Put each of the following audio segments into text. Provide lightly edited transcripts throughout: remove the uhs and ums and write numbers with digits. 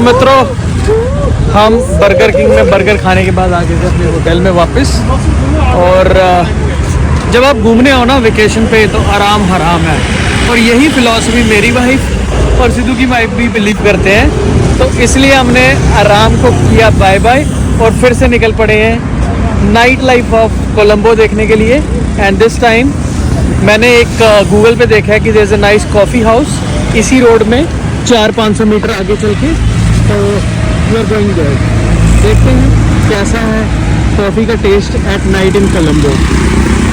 मित्रों, हम burger king में बर्गर खाने के बाद आ गए थे अपने होटल में वापस। और जब आप घूमने आओ ना वेकेशन पे तो आराम हराम है, और यही फिलॉसफी मेरी वाइफ और सिद्धू की वाइफ भी बिलीव करते हैं। तो इसलिए हमने आराम को किया बाय बाय और फिर से निकल पड़े हैं नाइट लाइफ ऑफ कोलंबो देखने के लिए। एंड दिस टाइम मैंने एक गूगल पे देखा है कि there is a nice coffee house इसी रोड में 400-500 मीटर आगे चल के। तो वी आर गोइंग देयर, देखते हैं कैसा है कॉफ़ी का taste at night in Colombo.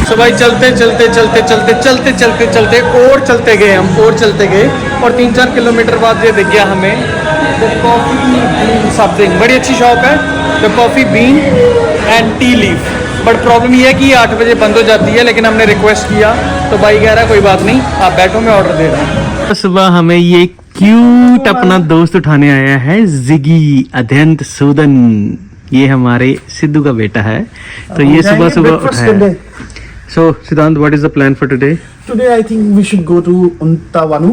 So भाई चलते चलते चलते चलते चलते चलते चलते और चलते गए हम, और चलते गए, और 3-4 किलोमीटर बाद ये दिख गया हमें द कॉफ़ी बीन समथिंग। बड़ी अच्छी शॉप है, the coffee been and T leaf. But problem ये है कि 8 बजे बंद हो जाती है, लेकिन हमने रिक्वेस्ट किया तो भाई कह रहा है कोई बात नहीं, आप बैठो, मैं ऑर्डर दे रहा हूँ। सुबह हमें ये क्यूट अपना दोस्त उठाने आया है, जिगी अध्यंत सूदन। ये हमारे सिद्धू का बेटा है, तो ये सुबह सुबह उठाया। सो सिद्धांत, what is the plan for today? Today I think we should go to Untawanu.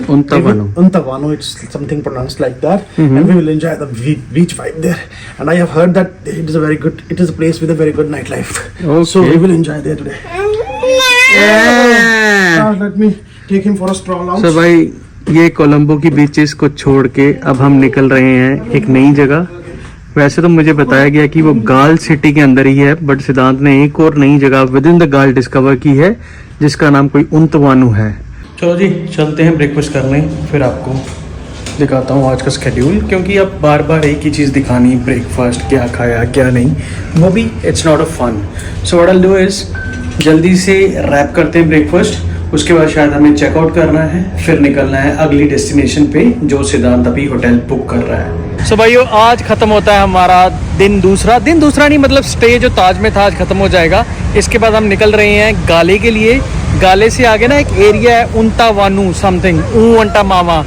Untawanu, it's something pronounced like that, and we will enjoy the beach vibe there. And I have heard that it is a place with a very good nightlife. Okay. So we will enjoy there today. Let me take him for a stroll out. So भाई ये कोलंबो की beaches को छोड़ के अब हम निकल रहे हैं एक नई जगह। वैसे तो मुझे बताया गया कि वो गाल सिटी के अंदर ही है, बट सिद्धांत ने एक और नई जगह विद इन द गाल डिस्कवर की है जिसका नाम कोई उंतवानु है। चलो जी चलते हैं ब्रेकफास्ट करने, फिर आपको दिखाता हूँ आज का स्केड्यूल, क्योंकि अब बार बार एक ही चीज़ दिखानी, ब्रेकफास्ट क्या खाया क्या नहीं, वो भी it's not a fun. So what I will do is जल्दी से रैप करते हैं ब्रेकफास्ट, उसके बाद शायद हमें चेकआउट करना है, फिर निकलना है अगली डेस्टिनेशन पे जो सिद्धांत अभी होटल बुक कर रहा है। सो भाइयों आज ख़त्म होता है हमारा दिन दूसरा नहीं, मतलब स्टे जो ताज में था आज ख़त्म हो जाएगा। इसके बाद हम निकल रहे हैं गाले के लिए। गाले से आगे ना एक एरिया है उंतावानू समथिंग, अंटा मामा।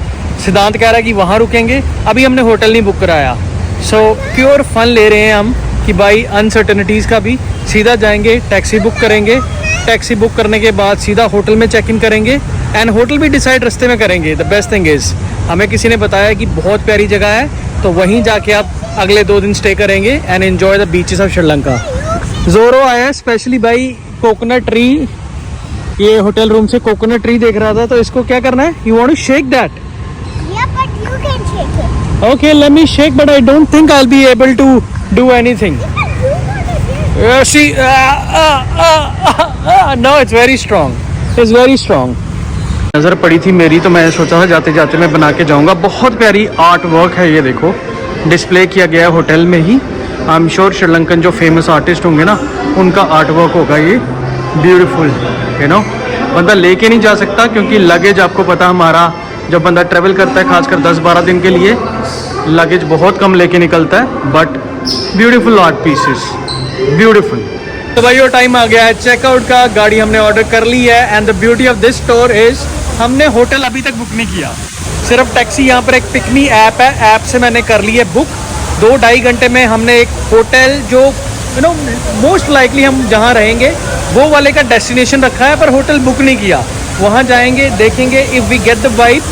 सिद्धांत कह रहा है कि वहाँ रुकेंगे, अभी हमने होटल नहीं बुक कराया। सो प्योर फन ले रहे हैं हम कि भाई अनसर्टेनिटीज़ का भी। सीधा जाएंगे, टैक्सी बुक करेंगे, टैक्सी बुक करने के बाद सीधा होटल में चेक इन करेंगे, एंड होटल भी डिसाइड रास्ते में करेंगे। द बेस्ट थिंग इज़ हमें किसी ने बताया कि बहुत प्यारी जगह है, तो वहीं जाके आप अगले 2 दिन स्टे करेंगे and enjoy the beaches of Sri Lanka. जोरो आया स्पेशली भाई कोकोनट ट्री, ये होटल रूम से कोकोनट ट्री देख रहा था, तो इसको क्या करना है, you want to shake that? Yeah, but you can shake it. Okay, let me shake, but I don't think I'll be able to do anything. See, no, it's very strong. It's very strong. नज़र पड़ी थी मेरी, तो मैं सोचा था जाते जाते मैं बना के जाऊंगा। बहुत प्यारी आर्ट वर्क है, ये देखो डिस्प्ले किया गया है होटल में ही। आई एम श्योर श्रीलंकन जो फेमस आर्टिस्ट होंगे ना, उनका आर्ट वर्क होगा ये। ब्यूटीफुल, यू नो, बंदा लेके नहीं जा सकता क्योंकि लगेज आपको पता, हमारा जब बंदा ट्रैवल करता है खासकर 10-12 दिन के लिए, लगेज बहुत कम लेके निकलता है। But beautiful art pieces, beautiful. तो भाई वो टाइम आ गया है चेकआउट का, गाड़ी हमने ऑर्डर कर ली है। And the beauty of this store is हमने होटल अभी तक बुक नहीं किया, सिर्फ टैक्सी। यहाँ पर एक पिकमी ऐप है, ऐप से मैंने कर ली है बुक। 2-2.5 घंटे में हमने एक होटल जो यू नो मोस्ट लाइकली हम जहाँ रहेंगे वो वाले का डेस्टिनेशन रखा है, पर होटल बुक नहीं किया। वहाँ जाएंगे, देखेंगे, if we get the vibe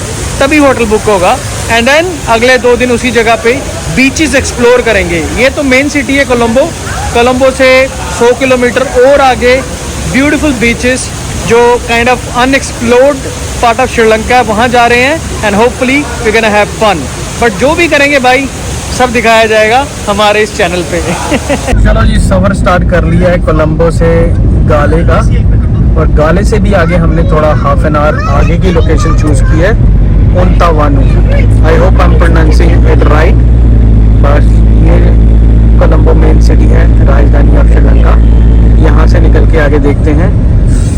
तभी होटल बुक होगा। एंड देन अगले 2 दिन उसी जगह पे बीचेस एक्सप्लोर करेंगे। ये तो मेन सिटी है कोलंबो, कोलंबो से 100 किलोमीटर और आगे ब्यूटीफुल बीचेस जो kind of unexplored part of Sri Lanka है, वहाँ जा रहे हैं। And hopefully we can have fun. But जो भी करेंगे भाई सब दिखाया जाएगा हमारे इस चैनल पे। चलो जी सफ़र स्टार्ट कर लिया है कोलंबो से गाले का, और गाले से भी आगे हमने थोड़ा हाफ एन आवर आगे की लोकेशन चूज़ की है, उंतावानू। I hope I am pronouncing it right. बस ये कोलंबो मेन सिटी है, राजधानी ऑफ श्रीलंका। यहाँ से निकल के आगे देखते हैं।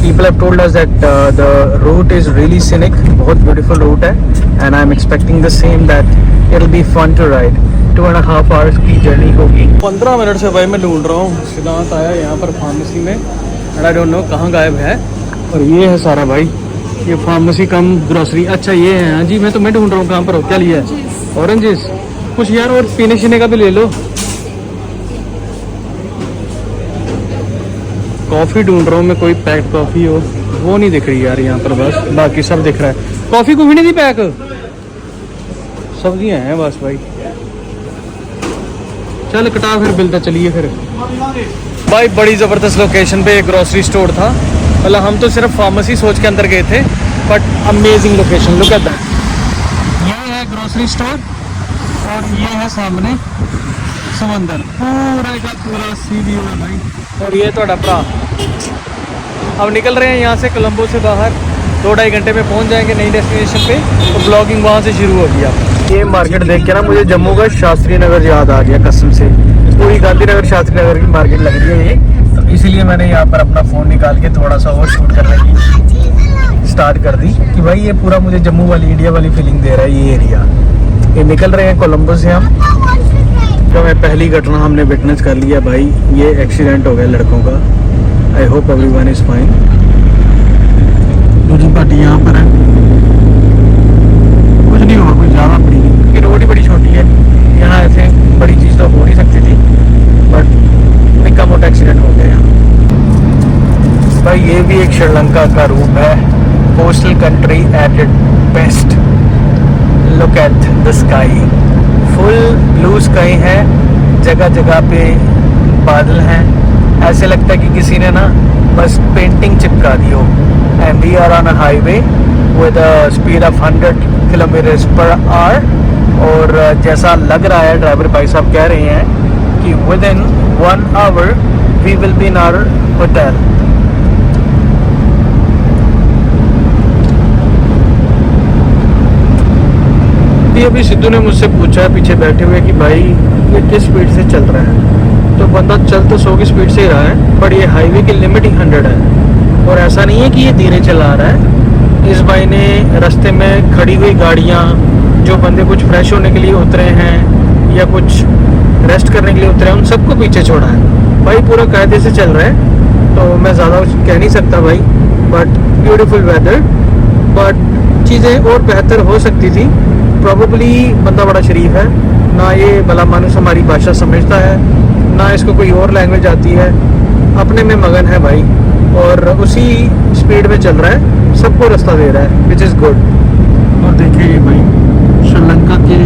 People have told us that the route is really scenic, बहुत beautiful route है, and I'm expecting the same, that it'll be fun to ride. 2.5 hours की जर्नी होगी। 15 मिनट से भाई मैं ढूंढ रहा हूँ, सिद्धांत आया यहाँ पर फार्मेसी में, एंड आई डोंट नो कहाँ गायब है। और ये है सारा भाई, ये फार्मेसी कम ग्रोसरी। अच्छा ये है, हाँ जी, मैं ढूंढ रहा हूँ कहाँ पर हो। क्या लिया है? ऑरेंजेस कुछ यार, और पीने शीने का भी ले लो। कॉफ़ी ढूंढ रहा हूँ मैं, कोई पैक कॉफ़ी हो, वो नहीं दिख रही यार यहाँ पर, बस बाकी सब दिख रहा है। कॉफ़ी को भी नहीं दी पैक, सब्जियाँ हैं बस भाई। चल कटा फिर बिल तो चलिए फिर। भाई बड़ी ज़बरदस्त लोकेशन पे एक ग्रॉसरी स्टोर था, मतलब हम तो सिर्फ फार्मेसी सोच के अंदर गए थे, but amazing location. Look at that. ये है ग्रॉसरी स्टोर और ये है सामने समंदर, पूरा का पूरा सी व्यू है भाई। और ये तो भरा। अब निकल रहे हैं यहाँ से कोलंबो से बाहर, 2-2.5 घंटे में पहुँच जाएंगे नई डेस्टिनेशन पे। तो ब्लॉगिंग वहाँ से शुरू होगी। अब ये मार्केट देख के ना मुझे जम्मू का शास्त्री नगर याद आ गया कसम से। पूरी गांधीनगर शास्त्री नगर की मार्केट लग रही है ये, तो इसीलिए मैंने यहाँ पर अपना फ़ोन निकाल के थोड़ा सा और शूट करने की स्टार्ट कर दी कि भाई ये पूरा मुझे जम्मू वाली इंडिया वाली फीलिंग दे रहा है ये एरिया। ये निकल रहे हैं कोलंबो से हम। जो मैं पहली घटना हमने विटनेस कर लिया भाई, ये एक्सीडेंट हो गया लड़कों का। I hope everyone is fine. दूसरी पार्टी यहाँ पर है, कुछ नहीं हुआ, कोई ज़्यादा बड़ी नहीं, रोड ही बड़ी छोटी है यहाँ, ऐसे बड़ी चीज़ तो हो नहीं सकती थी, बट निक्का मोटा एक्सीडेंट हो गया यहाँ। भाई ये भी एक श्रीलंका का रूप है, coastal country at it best. Look at the sky, full blue sky है, जगह जगह पे बादल हैं, ऐसे लगता है कि किसी ने ना बस पेंटिंग चिपका दी हो। And we are on a highway with a speed of 100 kilometres per hour. और जैसा लग रहा है ड्राइवर भाई साहब कह रहे हैं कि within 1 hour we will be in our hotel. अभी सिद्धू ने मुझसे पूछा है पीछे बैठे हुए कि भाई ये किस स्पीड से चल रहा है, तो बंदा चल तो 100 की स्पीड से ही रहा है, बट ये हाईवे की लिमिट ही 100 है। और ऐसा नहीं है कि ये धीरे चला रहा है। इस भाई ने रास्ते में खड़ी हुई गाड़ियाँ, जो बंदे कुछ फ्रेश होने के लिए उतरे हैं या कुछ रेस्ट करने के लिए उतरे हैं, उन सबको पीछे छोड़ा है। भाई पूरा कायदे से चल रहा है, तो मैं ज़्यादा कह नहीं सकता भाई, बट ब्यूटीफुल वेदर। बट चीज़ें और बेहतर हो सकती थी। प्रॉबली बंदा बड़ा शरीफ है, ना ये भला मानुस हमारी भाषा समझता है, ना इसको कोई और लैंग्वेज आती है, अपने में मगन है भाई, और उसी स्पीड में चल रहा है, सबको रास्ता दे रहा है, विच इज़ गुड। और देखिए ये भाई श्रीलंका के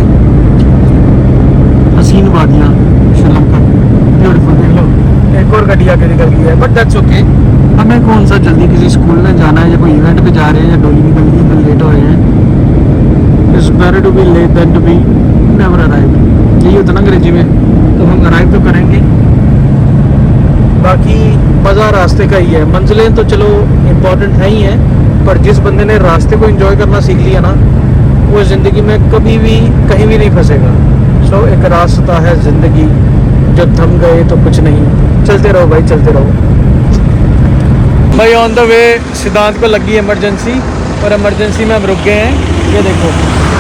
हसीन वादियाँ, श्रीलंका ब्यूटीफुल। देख लो एक और गाड़ी आके निकल गई है, बट दैट्स ओके। हमें कौन सा जल्दी किसी स्कूल में जाना है या कोई इवेंट पे जा रहे हैं या डोली निकल गई है, लेट हो रहे हैं। It's better to be late than to be never arrive। यही होता ना अंग्रेजी में, तो हम अराइव तो करेंगे। बाकी मज़ा रास्ते का ही है, मंजिलें तो चलो इम्पोर्टेंट है ही हैं, पर जिस बंदे ने रास्ते को एंजॉय करना सीख लिया ना, वो ज़िंदगी में कभी भी कहीं भी नहीं फंसेगा। सो एक रास्ता है ज़िंदगी, जब थम गए तो कुछ नहीं, चलते रहो भाई चलते रहो। भाई ऑन द वे सिद्धांत को लगी इमरजेंसी, और इमरजेंसी में हम रुक गए हैं। ये देखो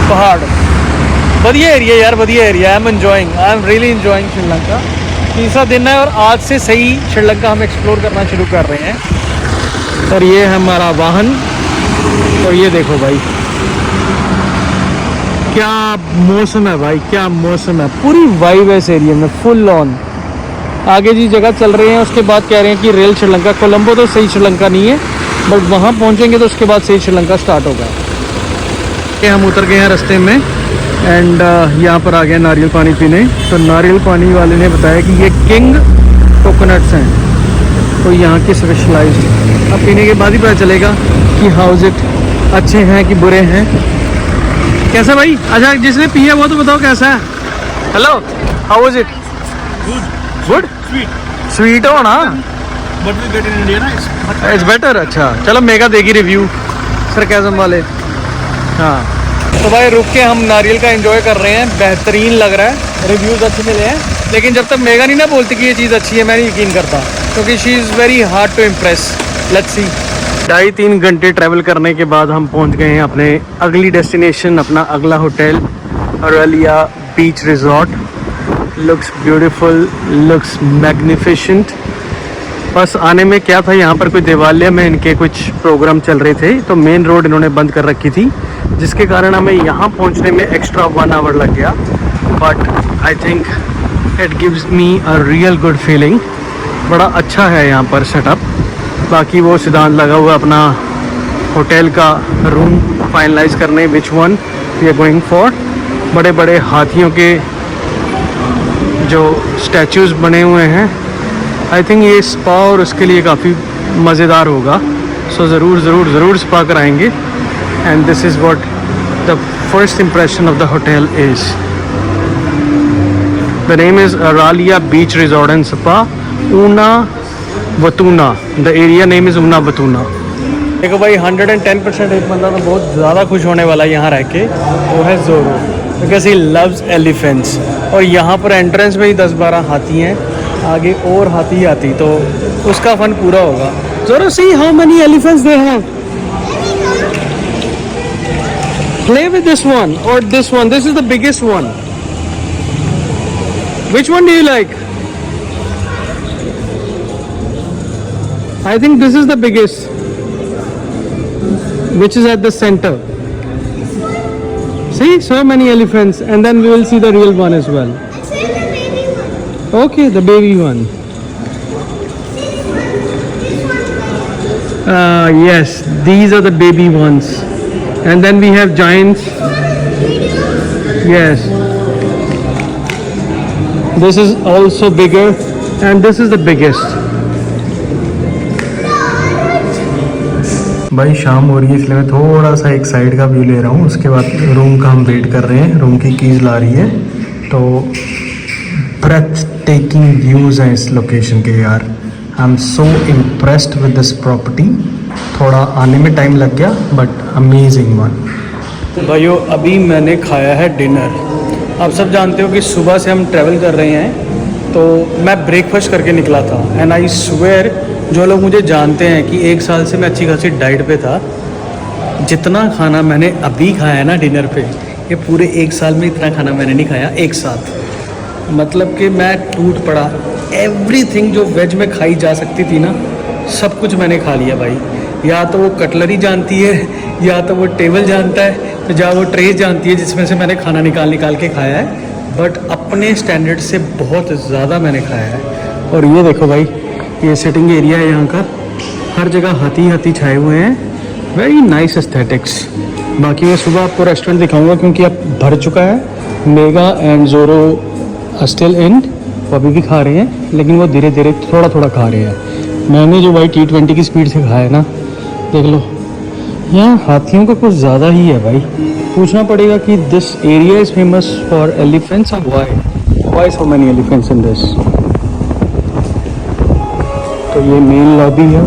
पहाड़, बढ़िया एरिया यार, बढ़िया area. I am enjoying, I am really enjoying Sri Lanka. तीसरा दिन है और आज से सही श्रीलंका हम एक्सप्लोर करना शुरू कर रहे हैं। और ये है हमारा वाहन, और ये देखो भाई क्या मौसम है भाई, क्या मौसम है, पूरी वाइब है इस एरिया में फुल ऑन। आगे जी जगह चल रहे हैं, उसके बाद कह रहे हैं कि रेल श्रीलंका, कोलंबो तो सही श्रीलंका नहीं है, बट वहाँ पहुँचेंगे तो उसके बाद सही श्रीलंका स्टार्ट होगा। ये हम उतर गए हैं रास्ते में, एंड यहाँ पर आ गए नारियल पानी पीने। तो नारियल पानी वाले ने बताया कि ये किंग कोकोनट्स हैं, तो यहाँ की स्पेशलाइज्ड। अब पीने के बाद ही पता चलेगा कि हाउज इट, अच्छे हैं कि बुरे हैं। कैसा भाई? अच्छा जिसने पिया वो तो बताओ कैसा है। Hello, how was it? Good. Sweet हो ना, इट्स बेटर। अच्छा चलो मेगा देगी रिव्यू सरकाज़म वाले। हाँ तो भाई रुक के हम नारियल का एंजॉय कर रहे हैं, बेहतरीन लग रहा है, रिव्यूज़ अच्छे मिले हैं। लेकिन जब तक मेगा नहीं ना बोलती कि ये चीज़ अच्छी है, मैं नहीं यकीन करता, क्योंकि she is very hard to impress. Let's see. 2.5-3 घंटे ट्रैवल करने के बाद हम पहुंच गए हैं अपने अगली डेस्टिनेशन, अपना अगला hotel Aralia beach resort. Looks beautiful, looks magnificent. बस आने में क्या था, यहाँ पर कोई देवालय में इनके कुछ प्रोग्राम चल रहे थे, तो मेन रोड इन्होंने बंद कर रखी थी, जिसके कारण हमें यहाँ पहुँचने में एक्स्ट्रा 1 आवर लग गया। But I think it gives me a real good feeling. बड़ा अच्छा है यहाँ पर सेटअप। बाकी वो सिद्धांत लगा हुआ अपना होटल का रूम फाइनलाइज करने, which one we are going for. बड़े बड़े हाथियों के जो स्टैचूज़ बने हुए हैं। आई थिंक ये स्पा और उसके लिए काफ़ी मज़ेदार होगा। सो ज़रूर स्पा कराएंगे। And this is what the first impression of the hotel is. The name is Araliya beach resort and spa, Unawatuna. The area name is Unawatuna. देखो भाई 110% एक बंदा तो बहुत ज़्यादा खुश होने वाला है यहाँ रह के, वो है ज़ोरो, बिकॉज ही लव्स एलिफेंट्स। और यहाँ पर एंट्रेंस में ही 10-12 हाथी हैं, आगे और हाथी तो उसका फन पूरा होगा। Zoro, see how many elephants they have. Play with this one और this one, this is the biggest one. Which one do you like? I think this is the biggest, which is at the center. See, so many elephants, and then we will see the real one as well. Say the baby one. Okay, the baby one. Yes, these are the baby ones. And then we have giants. Yes. This is also bigger, and this is the biggest. भाई शाम हो रही है, इसलिए मैं थोड़ा सा एक साइड का व्यू ले रहा हूँ। उसके बाद रूम का हम वेट कर रहे हैं, रूम की कीज़ ला रही है। तो ब्रेथ टेकिंग व्यूज़ हैं इस लोकेशन के यार। I am so impressed with this property. थोड़ा आने में टाइम लग गया, बट अमेजिंग वन। भाइयों, अभी मैंने खाया है डिनर। आप सब जानते हो कि सुबह से हम ट्रैवल कर रहे हैं, तो मैं ब्रेकफास्ट करके निकला था। एंड आई स्वेयर, जो लोग मुझे जानते हैं कि 1 साल से मैं अच्छी खासी डाइट पे था, जितना खाना मैंने अभी खाया है ना डिनर पे, ये पूरे 1 साल में इतना खाना मैंने नहीं खाया एक साथ। मतलब कि मैं टूट पड़ा। एवरीथिंग जो वेज में खाई जा सकती थी ना, सब कुछ मैंने खा लिया भाई। या तो वो कटलरी जानती है, या तो वो टेबल जानता है, तो या वो ट्रे जानती है जिसमें से मैंने खाना निकाल के खाया है। बट अपने स्टैंडर्ड से बहुत ज़्यादा मैंने खाया है। और ये देखो भाई, ये सिटिंग एरिया है यहाँ का, हर जगह हाथी छाए हुए हैं। Very nice aesthetics. बाकी मैं सुबह आपको रेस्टोरेंट दिखाऊंगा, क्योंकि अब भर चुका है। Mega and zero still in, वो अभी भी खा रहे हैं, लेकिन वो धीरे धीरे थोड़ा खा रहे हैं। मैंने जो भाई T20 की स्पीड से खाया है ना, देख लो, यहाँ हाथियों का कुछ ज़्यादा ही है भाई। पूछना पड़ेगा कि this area is famous for elephants और why so many elephants in this. तो ये मेन लॉबी है,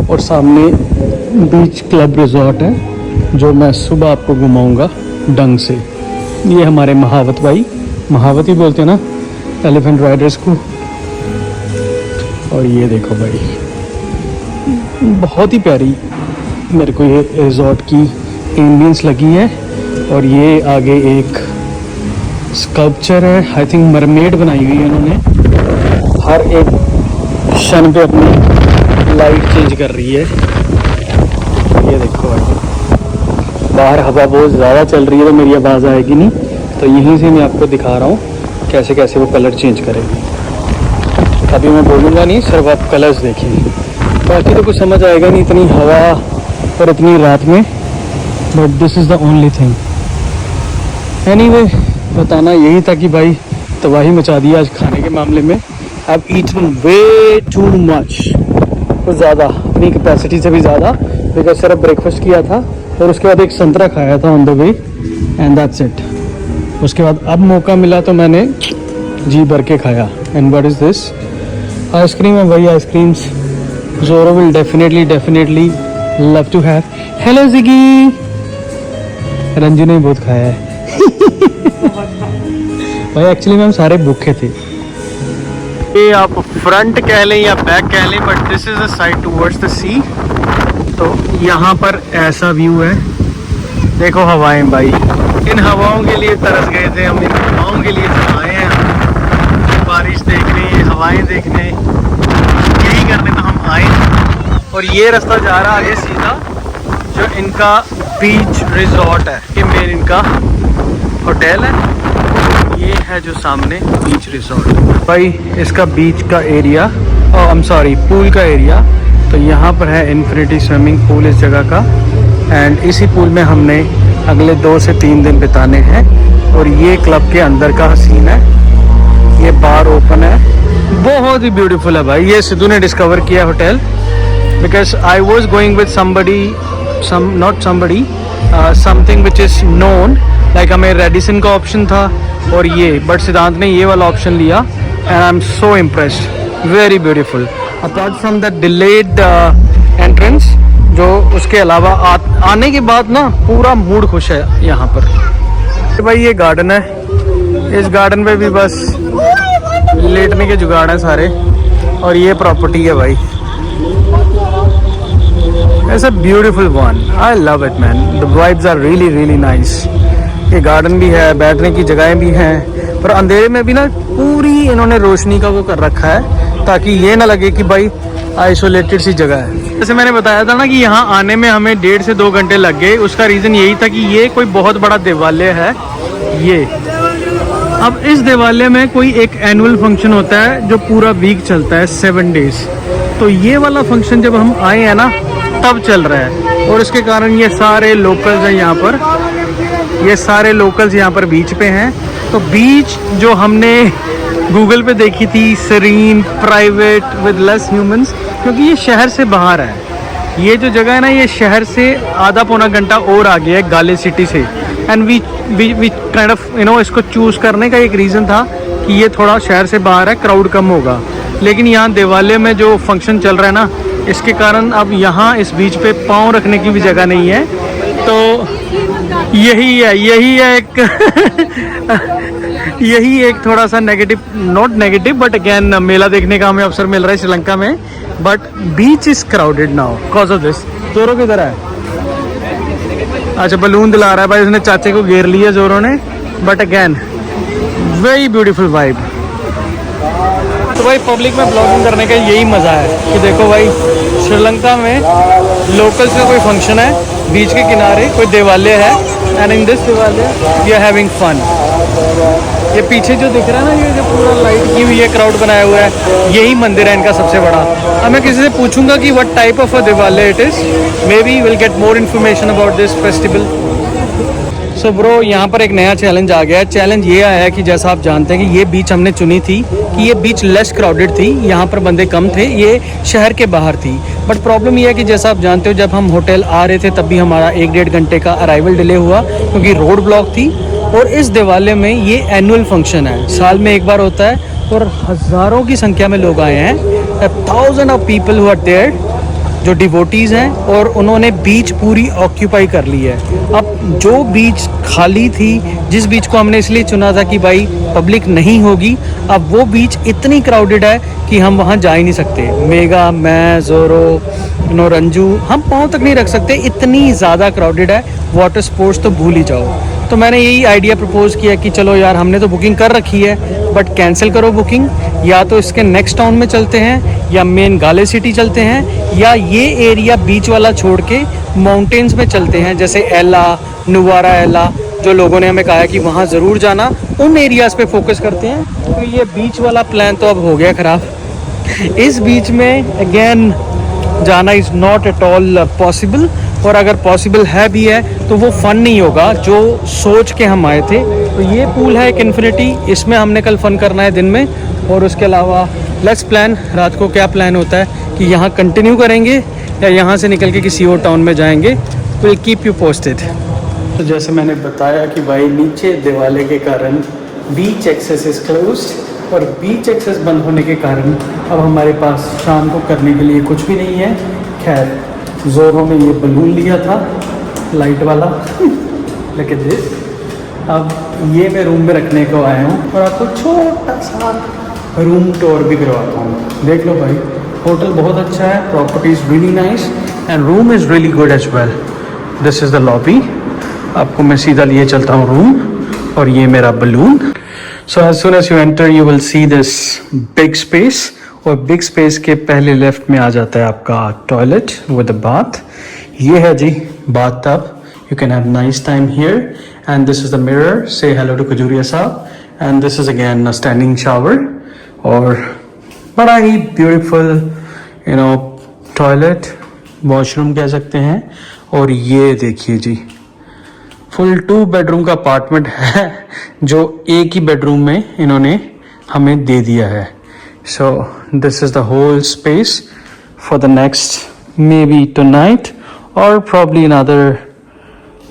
और सामने बीच क्लब रिजॉर्ट है, जो मैं सुबह आपको घुमाऊंगा डंग से। ये हमारे महावत भाई, महावत ही बोलते हैं ना एलिफेंट राइडर्स को। और ये देखो भाई, बहुत ही प्यारी मेरे को ये रिजॉर्ट की एम्बियंस लगी है। और ये आगे एक स्कल्पचर है, आई थिंक मरमेड बनाई हुई है इन्होंने। हर एक क्षण पे अपनी लाइट चेंज कर रही है। ये देखो भाई, बाहर हवा बहुत ज़्यादा चल रही है, तो मेरी आवाज़ आएगी नहीं, तो यहीं से मैं आपको दिखा रहा हूँ कैसे कैसे वो कलर चेंज करेगी। अभी मैं बोलूँगा नहीं, सिर्फ आप कलर्स देखिए, बाकी तो कुछ समझ आएगा नहीं, इतनी हवा और इतनी रात में। But this is the only thing. Anyway, बताना यही था कि भाई तबाही मचा दी आज खाने के मामले में। I have eaten way too much, कुछ ज़्यादा, अपनी कैपेसिटी से भी ज़्यादा, बिकॉज सिर्फ ब्रेकफास्ट किया था और उसके बाद एक संतरा खाया था on the way, and that's it. उसके बाद अब मौका मिला तो मैंने जी भर के खाया। And what is this? Ice cream है भाई, ice creams Zoro will definitely love to have. Hello जिगी, रंजू ने बहुत खाया है भाई। एक्चुअली में हम सारे भूखे थे। ये आप फ्रंट कह लें या बैक कह लें, but this is the side towards the sea. तो यहाँ पर ऐसा व्यू है, देखो हवाएं भाई, इन हवाओं के लिए तरस गए थे हम, इन हवाओं के लिए आए हैं हम, बारिश देखने, हवाएं देखने, यही करने तो हम आए। और ये रास्ता जा रहा आगे सीधा, जो इनका बीच रिजॉर्ट है, ये मेन इनका होटल है। ये है जो सामने बीच रिजॉर्ट भाई, इसका बीच का area, I am sorry pool का एरिया। तो यहाँ पर है इन्फिनिटी स्विमिंग पूल इस जगह का, एंड इसी पूल में हमने अगले 2 से 3 दिन बिताने हैं। और ये क्लब के अंदर का सीन है, ये बार ओपन है, बहुत ही ब्यूटीफुल है भाई। ये सिद्धू ने डिस्कवर किया hotel, because I was going with something which is known, like हमें रेडिसन का ऑप्शन था और ये, बट सिद्धांत ने ये वाला ऑप्शन लिया and I am so impressed, very beautiful. Apart from the delayed entrance, जो उसके अलावा आने के बाद ना पूरा मूड खुश है यहाँ पर। भाई ये गार्डन है, इस गार्डन पे भी बस लेटने के जुगाड़ हैं सारे, और ये प्रॉपर्टी है भाई। It's a beautiful one, I love it man, the vibes are really really nice. ये गार्डन भी है, बैठने की जगहें भी हैं, पर अंधेरे में भी ना पूरी इन्होंने रोशनी का वो कर रखा है, ताकि ये ना लगे कि भाई आइसोलेटेड सी जगह है। जैसे मैंने बताया था ना कि यहाँ आने में हमें 1.5 से 2 घंटे लग गए, उसका रीज़न यही था कि ये कोई बहुत बड़ा देवालय है ये। अब इस देवालय में कोई एक एनुअल फंक्शन होता है जो पूरा वीक चलता है, 7 डेज। तो ये वाला फंक्शन जब हम आए हैं ना तब चल रहा है, और इसके कारण ये सारे लोकल्स हैं यहाँ पर, ये सारे लोकल्स यहाँ पर बीच पे हैं। तो बीच जो हमने गूगल पे देखी थी, serene, private, with less humans, क्योंकि ये शहर से बाहर है। ये जो जगह है ना, ये शहर से आधा पौना घंटा और आगे है, गाले सिटी से। एंड वी काइंड ऑफ इसको चूज़ करने का एक रीज़न था कि ये थोड़ा शहर से बाहर है, क्राउड कम होगा। लेकिन यहाँ देवालय में जो फंक्शन चल रहा है ना, इसके कारण अब यहाँ इस बीच पे पाँव रखने की भी जगह नहीं है। तो यही है एक यही एक थोड़ा सा negative, not negative but again, मेला देखने का हमें अवसर मिल रहा है श्रीलंका में, but beach is crowded now because of this. Zoro किधर है? अच्छा, बलून दिला रहा है भाई, उसने चाचे को घेर लिया जोरो ने, but again very beautiful vibe. तो भाई पब्लिक में ब्लॉगिंग करने का यही मज़ा है कि देखो भाई, श्रीलंका में लोकल्स का कोई फंक्शन है, बीच के किनारे कोई देवालय है, एंड इन दिस देवालय वी आर हैविंग फन। ये पीछे जो दिख रहा है ना, ये जो पूरा लाइट की हुई है, क्राउड बनाया हुआ है, यही मंदिर है इनका सबसे बड़ा। अब मैं किसी से पूछूंगा कि व्हाट टाइप ऑफ अ देवालय it is, may be will get more information about this festival. So bro, यहाँ पर एक नया चैलेंज आ गया है। चैलेंज ये आया है कि जैसा आप जानते हैं कि ये बीच हमने चुनी थी कि ये बीच लेस क्राउडेड थी, यहाँ पर बंदे कम थे, ये शहर के बाहर थी। बट प्रॉब्लम ये है कि जैसा आप जानते हो, जब हम होटल आ रहे थे तब भी हमारा 1-1.5 घंटे का अराइवल डिले हुआ, क्योंकि रोड ब्लॉक थी। और इस देवालय में ये एनुअल फंक्शन है, साल में एक बार होता है, और हज़ारों की संख्या में लोग आए हैं। 1000 of people who are there, जो डिवोटीज़ हैं, और उन्होंने बीच पूरी ऑक्यूपाई कर ली है। अब जो बीच खाली थी, जिस बीच को हमने इसलिए चुना था कि भाई पब्लिक नहीं होगी, अब वो बीच इतनी क्राउडेड है कि हम वहाँ जा ही नहीं सकते। मेगा, मैं, जोरो, रंजू, हम पाँव तक नहीं रख सकते, इतनी ज़्यादा क्राउडेड है। वाटर स्पोर्ट्स तो भूल ही जाओ। तो मैंने यही आइडिया प्रपोज किया कि चलो यार, हमने तो बुकिंग कर रखी है, बट कैंसिल करो बुकिंग, या तो इसके नेक्स्ट टाउन में चलते हैं, या मेन गाले सिटी चलते हैं, या ये एरिया बीच वाला छोड़ के माउंटेन्स में चलते हैं, जैसे एला, नुवारा एला, जो लोगों ने हमें कहा है कि वहाँ ज़रूर जाना, उन एरियाज़ पे फोकस करते हैं। तो ये बीच वाला प्लान तो अब हो गया ख़राब। इस बीच में अगेन जाना is not at all possible, और अगर पॉसिबल है भी है तो वो फ़न नहीं होगा जो सोच के हम आए थे। तो ये पूल है एक इन्फिनिटी, इसमें हमने कल फ़न करना है दिन में, और उसके अलावा लेट्स प्लान रात को क्या प्लान होता है कि यहाँ कंटिन्यू करेंगे या यहाँ से निकल के किसी और टाउन में जाएंगे। Will keep you posted. तो जैसे मैंने बताया कि भाई नीचे देवालय के कारण बीच एक्सेस इज़ क्लोज्ड, और बीच एक्सेस बंद होने के कारण अब हमारे पास शाम को करने के लिए कुछ भी नहीं है। खैर, जोरों में ये बलून लिया था लाइट वाला लेकिन दिस, अब ये मैं रूम में रखने को आया हूँ, और आपको छोटा सा रूम टूर भी करवाता हूँ। देख लो भाई, होटल बहुत अच्छा है, property is really nice and room is really good as well. This is the lobby. आपको मैं सीधा लिए चलता हूँ रूम, और ये मेरा balloon. So as soon as you enter you will see this big space, और बिग स्पेस के पहले लेफ्ट में आ जाता है आपका टॉयलेट विद अ बाथ। ये है जी bathtub, you can have nice time here, and this is the mirror, say hello to Khajuria साहब, and this is again a standing shower, और बड़ा ही ब्यूटीफुल टॉयलेट, वॉशरूम कह सकते हैं। और ये देखिए जी, फुल 2 बेडरूम का अपार्टमेंट है जो एक ही बेडरूम में इन्होंने हमें दे दिया है. So this is the whole space for the next maybe tonight और probably another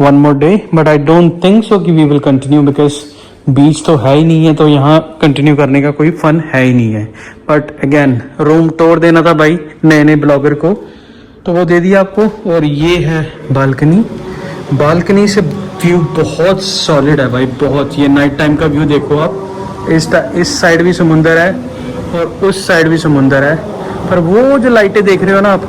one more day, but I don't think so कि we will continue because beach तो है ही नहीं है, तो यहाँ कंटिन्यू करने का कोई फन है ही नहीं है. बट अगेन रूम टूर देना था भाई नए नए ब्लॉगर को, तो वो दे दिया आपको. और ये है बालकनी. बालकनी से व्यू बहुत सॉलिड है भाई, बहुत. ये नाइट टाइम का व्यू देखो आप. इस साइड भी समुंदर है और उस साइड भी समुंदर है, पर वो जो लाइटें देख रहे हो ना आप,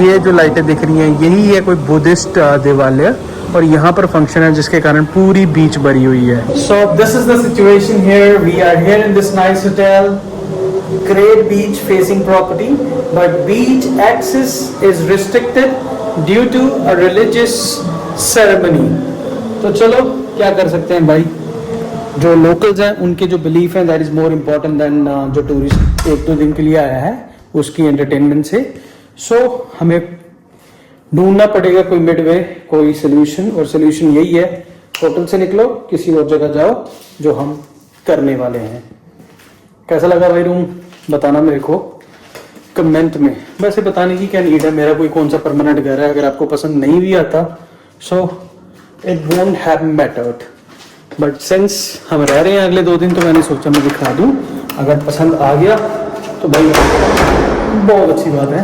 ये जो लाइटें दिख रही हैं यही है कोई बुद्धिस्ट देवालय, और यहाँ पर फंक्शन है जिसके कारण पूरी बीच भरी हुई है. So this is the situation here. We are here in this nice hotel. Great beach facing property, but beach access is restricted due to a religious ceremony. तो चलो क्या कर सकते हैं भाई, जो लोकल्स हैं उनके जो बिलीफ हैं that is more important then जो टूरिस्ट 1-2 दिन के लिए आया है उसकी एंटरटेनमेंट से. सो हमें ढूंढना पड़ेगा कोई मिडवे, कोई सोल्यूशन, और सोल्यूशन यही है होटल से निकलो किसी और जगह जाओ, जो हम करने वाले हैं. कैसा लगा भाई रूम, बताना मेरे को कमेंट में. वैसे बताने की क्या नीड है, मेरा कोई कौन सा परमानेंट घर है. अगर आपको पसंद नहीं भी आता so it won't have mattered, but since हम रह रहे हैं अगले 2 दिन तो मैंने सोचा मैं दिखा दूं. अगर पसंद आ गया तो भाई बहुत अच्छी बात है.